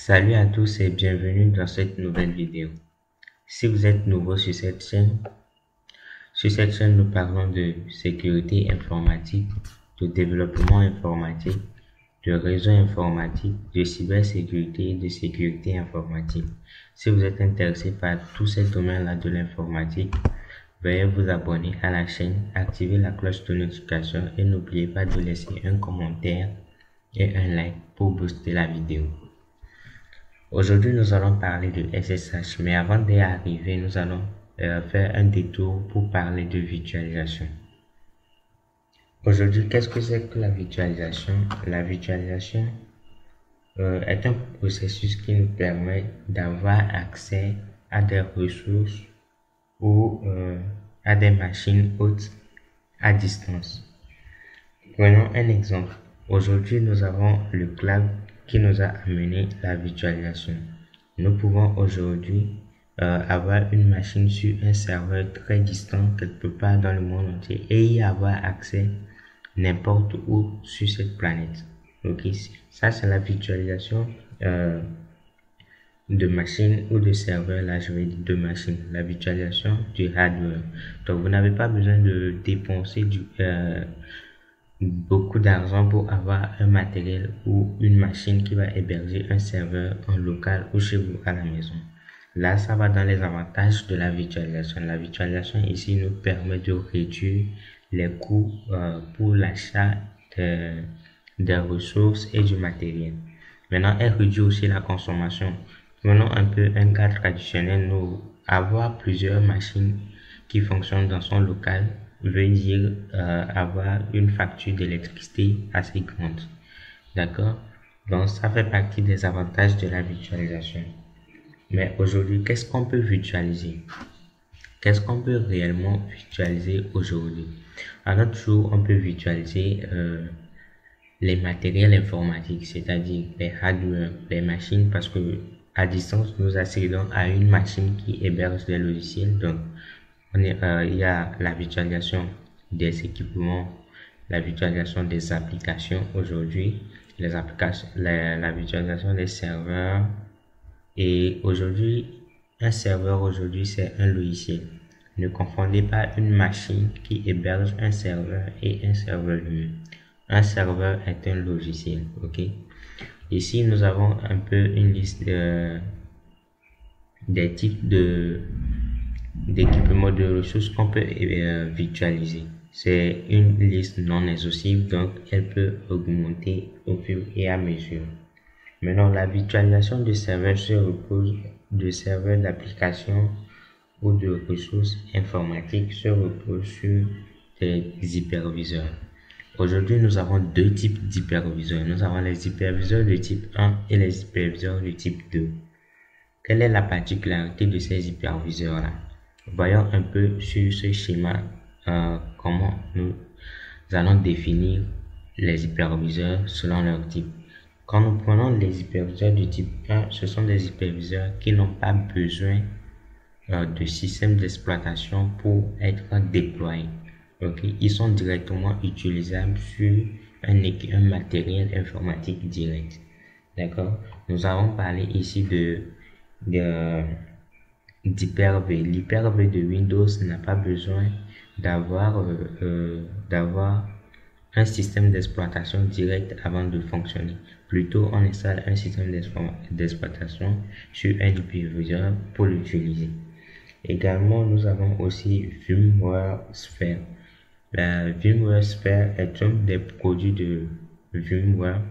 Salut à tous et bienvenue dans cette nouvelle vidéo. Si vous êtes nouveau sur cette chaîne nous parlons de sécurité informatique, de développement informatique, de réseau informatique, de cybersécurité et de sécurité informatique. Si vous êtes intéressé par tous ces domaines-là de l'informatique, veuillez vous abonner à la chaîne, activer la cloche de notification et n'oubliez pas de laisser un commentaire et un like pour booster la vidéo. Aujourd'hui, nous allons parler de SSH, mais avant d'y arriver, nous allons faire un détour pour parler de virtualisation. Aujourd'hui, qu'est-ce que c'est que la virtualisation? La virtualisation est un processus qui nous permet d'avoir accès à des ressources ou à des machines hautes à distance. Prenons un exemple. Aujourd'hui, nous avons le cloud qui nous a amené la virtualisation. Nous pouvons aujourd'hui avoir une machine sur un serveur très distant quelque part dans le monde entier et y avoir accès n'importe où sur cette planète. Donc ici, ça c'est la virtualisation de machines ou de serveurs. Là, je vais dire de machines. La virtualisation du hardware. Donc, vous n'avez pas besoin de dépenser beaucoup d'argent pour avoir un matériel ou une machine qui va héberger un serveur en local ou chez vous à la maison. Là, ça va dans les avantages de la virtualisation. La virtualisation ici nous permet de réduire les coûts pour l'achat des ressources et du matériel. Maintenant, elle réduit aussi la consommation. Prenons un peu un cas traditionnel. Nous avoir plusieurs machines qui fonctionnent dans son local veut dire avoir une facture d'électricité assez grande. D'accord? Donc, ça fait partie des avantages de la virtualisation. Mais aujourd'hui, qu'est-ce qu'on peut virtualiser? Qu'est-ce qu'on peut réellement virtualiser aujourd'hui? À notre jour, on peut virtualiser les matériels informatiques, c'est-à-dire les hardware, les machines, parce que à distance, nous accédons à une machine qui héberge les logiciels. Donc, il y a la virtualisation des équipements, la virtualisation des applications aujourd'hui, la virtualisation des serveurs. Et aujourd'hui, un serveur aujourd'hui, c'est un logiciel. Ne confondez pas une machine qui héberge un serveur et un serveur lui-même. Un serveur est un logiciel, ok? Ici, nous avons un peu une liste des types d'équipements de ressources qu'on peut virtualiser. C'est une liste non exhaustive, donc elle peut augmenter au fur et à mesure. Maintenant, la virtualisation de serveurs se repose de serveurs d'application ou de ressources informatiques se repose sur des hyperviseurs. Aujourd'hui, nous avons deux types d'hyperviseurs. Nous avons les hyperviseurs de type 1 et les hyperviseurs de type 2. Quelle est la particularité de ces hyperviseurs-là? Voyons un peu sur ce schéma comment nous allons définir les hyperviseurs selon leur type. Quand nous prenons les hyperviseurs du type 1, ce sont des hyperviseurs qui n'ont pas besoin de système d'exploitation pour être déployés. Okay? Ils sont directement utilisables sur un matériel informatique direct. D'accord? Nous avons parlé ici d'Hyper-V. L'Hyper-V de Windows n'a pas besoin d'avoir un système d'exploitation direct avant de fonctionner. Plutôt, on installe un système d'exploitation sur un hyperviseur pour l'utiliser. Également, nous avons aussi VMware Sphere. La VMware Sphere est un des produits de VMware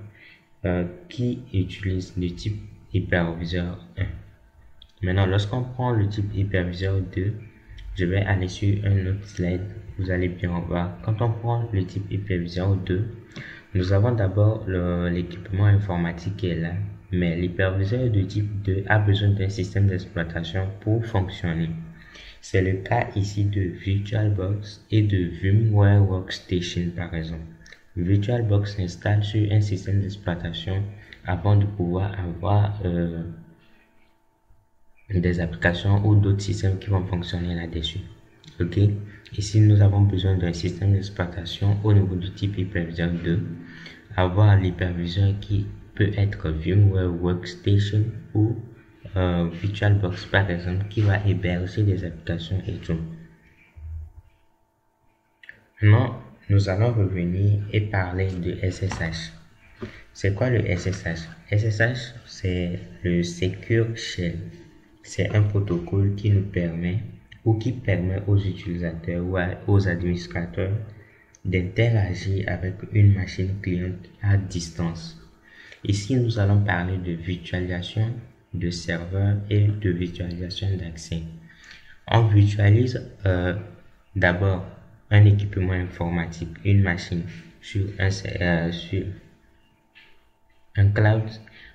qui utilise le type hyperviseur 1. Maintenant, lorsqu'on prend le type hyperviseur 2, je vais aller sur un autre slide, vous allez bien voir. Quand on prend le type hyperviseur 2, nous avons d'abord l'équipement informatique qui est là, mais l'hyperviseur de type 2 a besoin d'un système d'exploitation pour fonctionner. C'est le cas ici de VirtualBox et de VMware Workstation par exemple. VirtualBox s'installe sur un système d'exploitation avant de pouvoir avoir des applications ou d'autres systèmes qui vont fonctionner là-dessus. Ok, ici nous avons besoin d'un système d'exploitation au niveau du type hyperviseur 2, avoir l'hyperviseur qui peut être VMware Workstation ou VirtualBox par exemple, qui va héberger des applications et tout. Maintenant, nous allons revenir et parler de SSH. C'est quoi le SSH? SSH, c'est le Secure Shell. C'est un protocole qui nous permet ou qui permet aux utilisateurs ou aux administrateurs d'interagir avec une machine cliente à distance. Ici, nous allons parler de virtualisation de serveurs et de virtualisation d'accès. On virtualise d'abord un équipement informatique, une machine sur un cloud.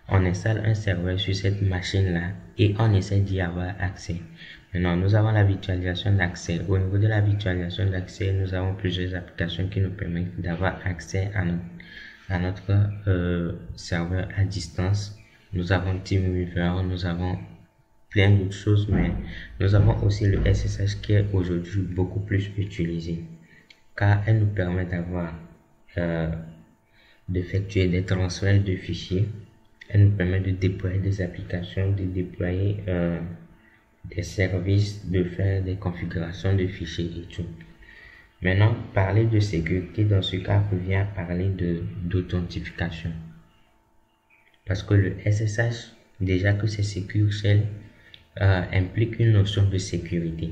On installe un serveur sur cette machine-là et on essaie d'y avoir accès. Maintenant, nous avons la virtualisation d'accès. Au niveau de la virtualisation d'accès, nous avons plusieurs applications qui nous permettent d'avoir accès à notre serveur à distance. Nous avons TeamViewer, nous avons plein d'autres choses, mais nous avons aussi le SSH qui est aujourd'hui beaucoup plus utilisé, car elle nous permet d'effectuer des transferts de fichiers. Elle nous permet de déployer des applications, de déployer des services, de faire des configurations de fichiers et tout. Maintenant, parler de sécurité dans ce cas revient à parler d'authentification. Parce que le SSH, déjà que c'est Secure Shell, implique une notion de sécurité.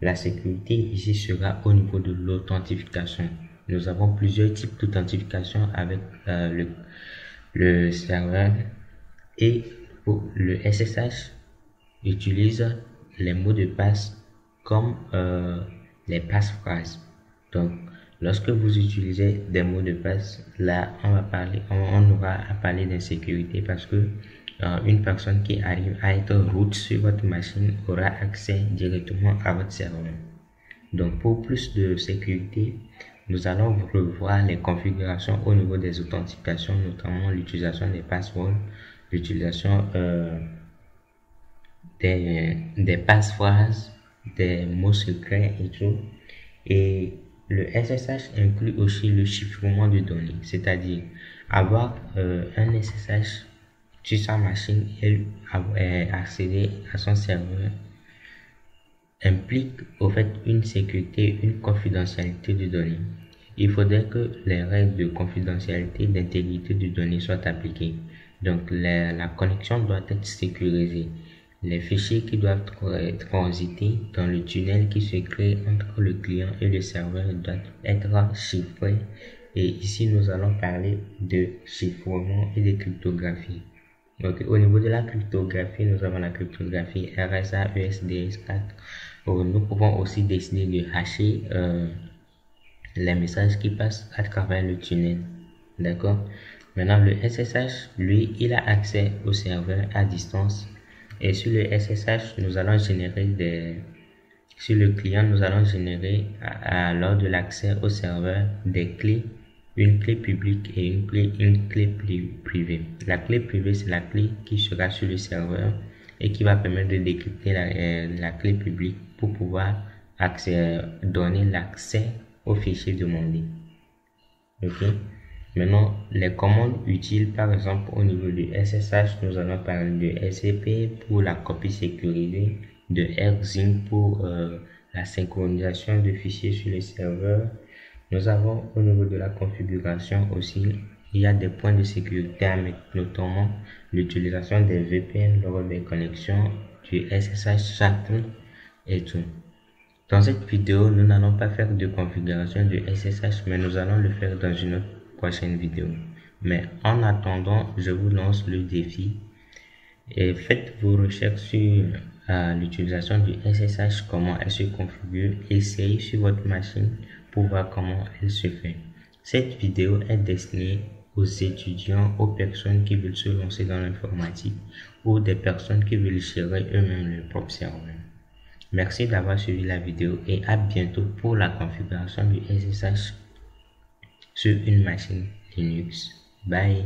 La sécurité ici sera au niveau de l'authentification. Nous avons plusieurs types d'authentification avec le serveur, et le SSH utilise les mots de passe comme les passe-phrases. Donc, lorsque vous utilisez des mots de passe, là, on aura à parler d'insécurité parce que une personne qui arrive à être root sur votre machine aura accès directement à votre serveur. Donc, pour plus de sécurité, nous allons revoir les configurations au niveau des authentifications, notamment l'utilisation des passwords, l'utilisation des passe-phrases, des mots secrets et tout. Et le SSH inclut aussi le chiffrement de données, c'est-à-dire avoir un SSH sur sa machine et accéder à son serveur implique au fait une sécurité, une confidentialité de données. Il faudrait que les règles de confidentialité, d'intégrité de données soient appliquées. Donc la connexion doit être sécurisée. Les fichiers qui doivent transiter dans le tunnel qui se crée entre le client et le serveur doivent être chiffrés. Et ici, nous allons parler de chiffrement et de cryptographie. Donc, au niveau de la cryptographie, nous avons la cryptographie RSA, ESDS4. Nous pouvons aussi décider de hasher les messages qui passent à travers le tunnel. D'accord? Maintenant, le SSH, lui, il a accès au serveur à distance. Et sur le SSH, nous allons générer sur le client, nous allons générer lors de l'accès au serveur des clés, une clé publique et une clé privée. La clé privée, c'est la clé qui sera sur le serveur et qui va permettre de décrypter la clé publique pour pouvoir donner l'accès au fichier demandé. Ok. Maintenant, les commandes utiles, par exemple, au niveau du SSH, nous allons parler de SCP pour la copie sécurisée, de RZING pour la synchronisation de fichiers sur le serveur. Nous avons au niveau de la configuration aussi, il y a des points de sécurité à mettre, notamment l'utilisation des VPN lors des connexions, du SSH SATM et tout. Dans cette vidéo, nous n'allons pas faire de configuration du SSH, mais nous allons le faire dans une autre prochaine vidéo. Mais en attendant, je vous lance le défi et faites vos recherches sur l'utilisation du SSH, comment elle se configure, essayez sur votre machine pour voir comment elle se fait. Cette vidéo est destinée aux étudiants, aux personnes qui veulent se lancer dans l'informatique ou des personnes qui veulent gérer eux-mêmes leur propre serveur. Merci d'avoir suivi la vidéo et à bientôt pour la configuration du SSH sur une machine Linux. Bye.